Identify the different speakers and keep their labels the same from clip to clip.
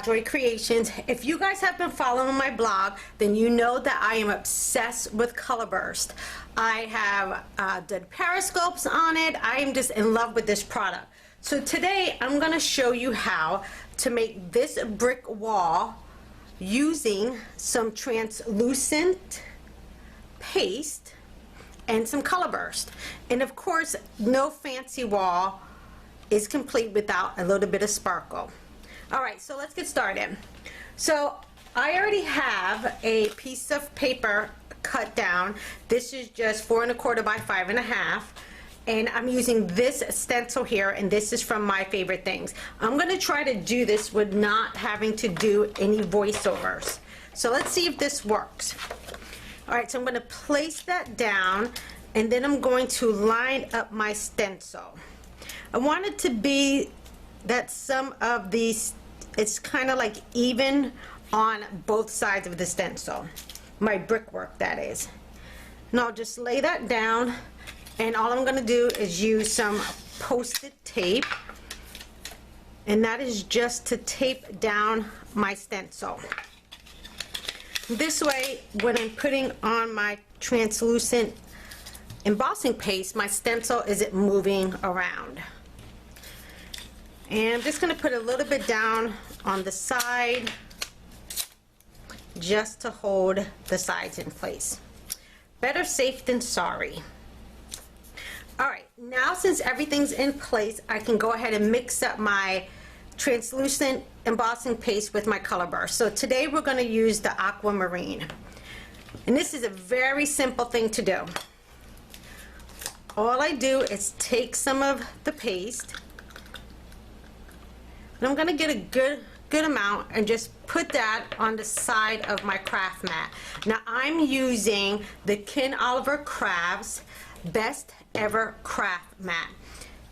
Speaker 1: Joy Creations. If you guys have been following my blog, then you know that I am obsessed with Colorburst. I have did periscopes on it. I am just in love with this product. So today I'm going to show you how to make this brick wall using some translucent paste and some Colorburst. And of course, no fancy wall is complete without a little bit of sparkle. All right, so let's get started. So I already have a piece of paper cut down. This is just 4 1/4 by 5 1/2, and I'm using this stencil here, and this is from My Favorite Things. I'm gonna try to do this with not having to do any voiceovers. So let's see if this works. All right, so I'm gonna place that down, and then I'm going to line up my stencil. I want it to be that some of these, it's kind of like even on both sides of the stencil, my brickwork that is. And I'll just lay that down, and all I'm going to do is use some Post-it tape, and that is just to tape down my stencil. This way, when I'm putting on my translucent embossing paste, my stencil isn't moving around. And I'm just going to put a little bit down on the side just to hold the sides in place. Better safe than sorry. Alright, now since everything's in place, I can go ahead and mix up my translucent embossing paste with my Colorburst. So today we're going to use the aquamarine. And this is a very simple thing to do. All I do is take some of the paste, and I'm going to get a good amount and just put that on the side of my craft mat. Now I'm using the Ken Oliver Crafts Best Ever Craft Mat.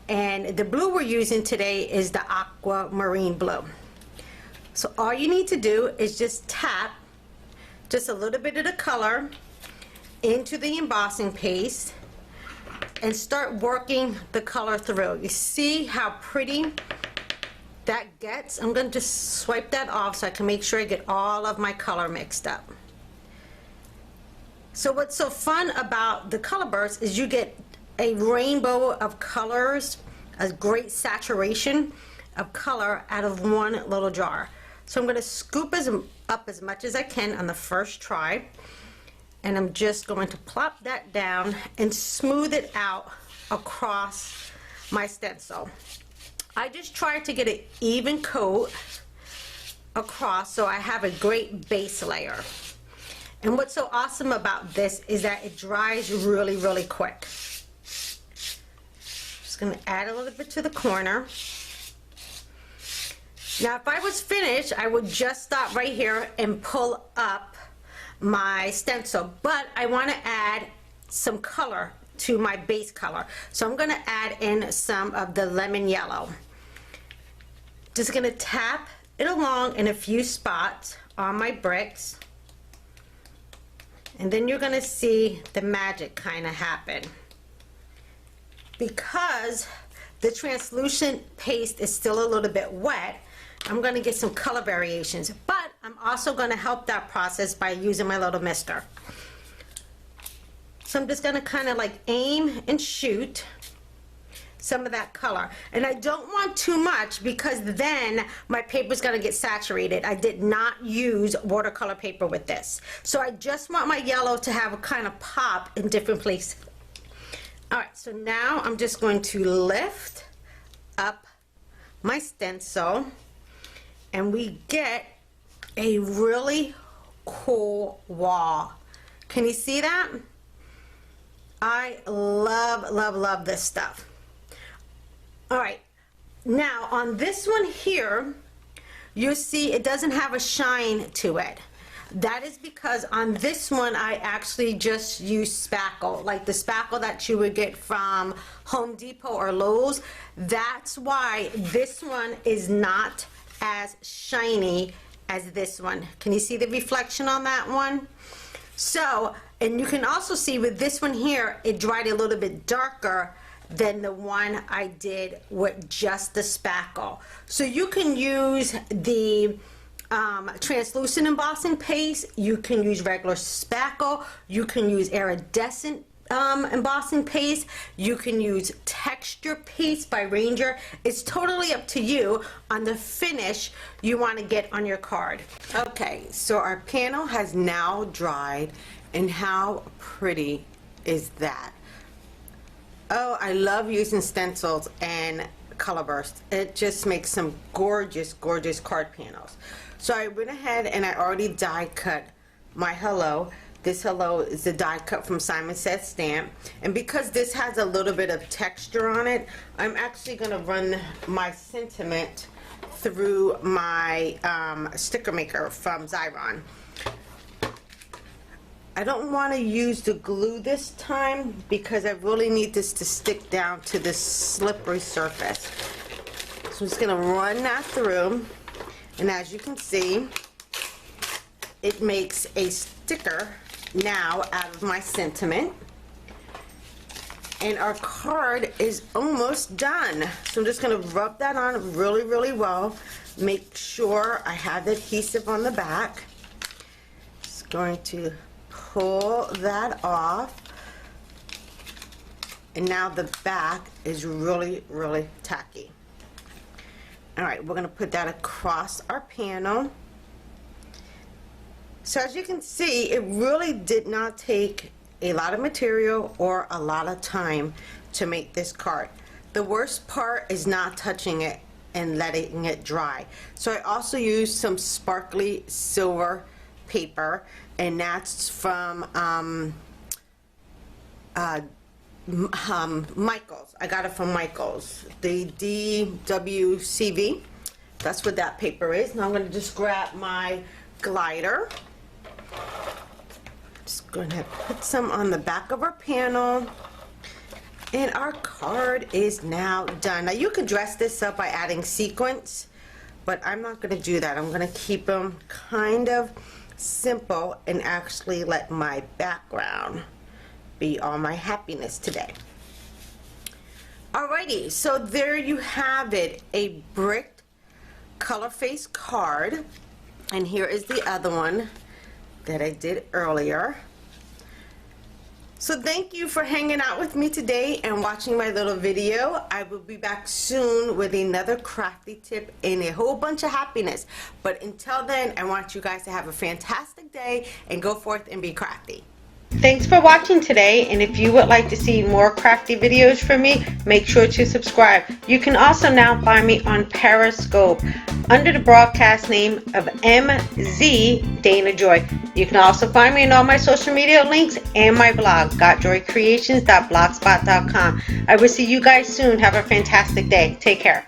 Speaker 1: And the blue we're using today is the aquamarine blue. So all you need to do is just tap just a little bit of the color into the embossing paste and start working the color through. You see how pretty that gets? I'm going to just swipe that off so I can make sure I get all of my color mixed up. So what's so fun about the Colorburst is you get a rainbow of colors, a great saturation of color out of one little jar. So I'm going to scoop up as much as I can on the first try, and I'm just going to plop that down and smooth it out across my stencil. I just try to get an even coat across so I have a great base layer. And what's so awesome about this is that it dries really, really quick. Just going to add a little bit to the corner. Now if I was finished, I would just stop right here and pull up my stencil, but I want to add some color to my base color. So I'm going to add in some of the lemon yellow. Just going to tap it along in a few spots on my bricks, and then you're going to see the magic kind of happen. Because the translucent paste is still a little bit wet, I'm going to get some color variations, but I'm also going to help that process by using my little mister. So I'm just going to kind of like aim and shoot some of that color, and I don't want too much because then my paper is going to get saturated. I did not use watercolor paper with this, so I just want my yellow to have a kind of pop in different places. Alright, so now I'm just going to lift up my stencil, and we get a really cool wall. Can you see that? I love, love, love this stuff. Alright, now on this one here, you'll see it doesn't have a shine to it. That is because on this one I actually just use spackle, like the spackle that you would get from Home Depot or Lowe's. That's why this one is not as shiny as this one. Can you see the reflection on that one? So And you can also see with this one here, it dried a little bit darker than the one I did with just the spackle. So you can use the translucent embossing paste, you can use regular spackle, you can use iridescent embossing paste, you can use texture paste by Ranger. It's totally up to you on the finish you want to get on your card. Okay, so our panel has now dried, and how pretty is that? Oh, I love using stencils and Colorburst. It just makes some gorgeous, gorgeous card panels. So I went ahead and I already die cut my hello. This hello is the die cut from Simon Says Stamp. And because this has a little bit of texture on it, I'm actually going to run my sentiment through my sticker maker from Xyron. I don't want to use the glue this time because I really need this to stick down to this slippery surface. So I'm just going to run that through, and as you can see, it makes a sticker now out of my sentiment. And our card is almost done. So I'm just going to rub that on really, really well. Make sure I have the adhesive on the back. Just going to pull that off, and now the back is really, really tacky. All right, we're going to put that across our panel. So as you can see, it really did not take a lot of material or a lot of time to make this card. The worst part is not touching it and letting it dry. So I also used some sparkly silver paper, and that's from Michaels. I got it from Michaels, the DWCV. That's what that paper is. Now I'm going to just grab my glider. Just going to put some on the back of our panel, and our card is now done. Now you can dress this up by adding sequins, but I'm not going to do that. I'm going to keep them kind of simple and actually let my background be all my happiness today. Alrighty, so there you have it, a bricked color face card, and here is the other one that I did earlier. So thank you for hanging out with me today and watching my little video. I will be back soon with another crafty tip and a whole bunch of happiness. But until then, I want you guys to have a fantastic day and go forth and be crafty. Thanks for watching today, and if you would like to see more crafty videos from me, make sure to subscribe. You can also now find me on Periscope under the broadcast name of MZ Dana Joy. You can also find me in all my social media links and my blog, gotjoycreations.blogspot.com. I will see you guys soon. Have a fantastic day. Take care.